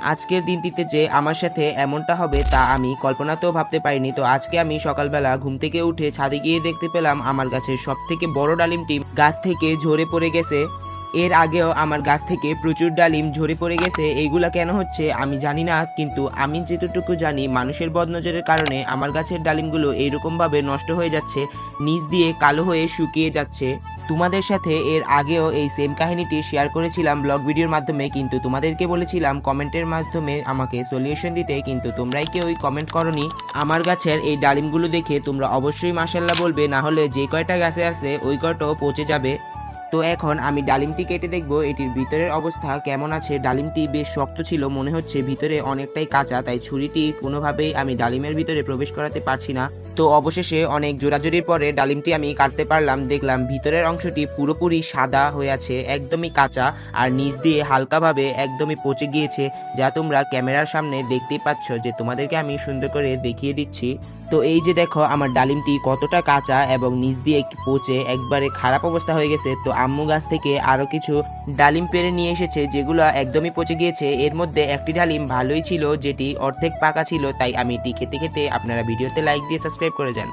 আজকের দিনটিতে যে আমার সাথে এমনটা হবে তা আমি কল্পনাতেও ভাবতে পারিনি। তো আজকে আমি সকালবেলা ঘুম থেকে উঠে ছাদে গিয়ে দেখতে পেলাম আমার গাছের সবথেকে বড় ডালিমটি গাছ থেকে ঝরে পড়ে গেছে। এর আগেও আমার গাছ থেকে প্রচুর ডালিম ঝরে পড়ে গেছে। এইগুলা কেন হচ্ছে আমি জানি না, কিন্তু আমি যেটুকু জানি মানুষের বদনজরের কারণে আমার গাছের ডালিমগুলো এইরকমভাবে নষ্ট হয়ে যাচ্ছে, নিচ দিয়ে কালো হয়ে শুকিয়ে যাচ্ছে। তোমাদের সাথে এর আগেও এই সেম কাহিনীটি শেয়ার করেছিলাম ব্লগ ভিডিওর মাধ্যমে, কিন্তু তোমাদেরকে বলেছিলাম কমেন্টের মাধ্যমে আমাকে সলিউশন দিতে, কিন্তু তোমরাই কেউই কমেন্ট করনি। আমার গাছের এই ডালিমগুলো দেখে তোমরা অবশ্যই মাশাল্লাহ বলবে, না হলে যে কয়টা গাছে আছে ওই কয়টাও পচে যাবে। তো এখন আমি ডালিমটি কেটে দেখব এটির ভিতরের অবস্থা কেমন আছে। ডালিমটি বেশ শক্ত ছিল, মনে হচ্ছে ভিতরে অনেকটাই কাঁচা, তাই ছুরিটি কোনোভাবেই আমি ডালিমের ভিতরে প্রবেশ করাতে পারছি না। তো অবশেষে অনেক জোরাজোরির পরে ডালিমটি আমি কাটতে পারলাম। দেখলাম ভিতরের অংশটি পুরোপুরি সাদা হয়ে আছে, একদমই কাঁচা, আর নিচ দিয়ে হালকাভাবে একদমই পচে গিয়েছে, যা তোমরা ক্যামেরার সামনে দেখতেই পাচ্ছ, যে তোমাদেরকে আমি সুন্দর করে দেখিয়ে দিচ্ছি। তো এই যে দেখো আমার ডালিমটি কতটা কাঁচা এবং নিচ দিয়ে পচে একবারে খারাপ অবস্থা হয়ে গেছে। তো আম্মু গাছ থেকে আরো কিছু ডালিম পেড়ে নিয়ে এসেছে যেগুলো একদমই পচে গিয়েছে। এর মধ্যে একটি ডালিম ভালোই ছিল, যেটি অর্ধেক পাকা ছিল, তাই আমি এটি খেতে খেতে আপনারা ভিডিওতে লাইক দিয়ে সাবস্ক্রাইব করে যান।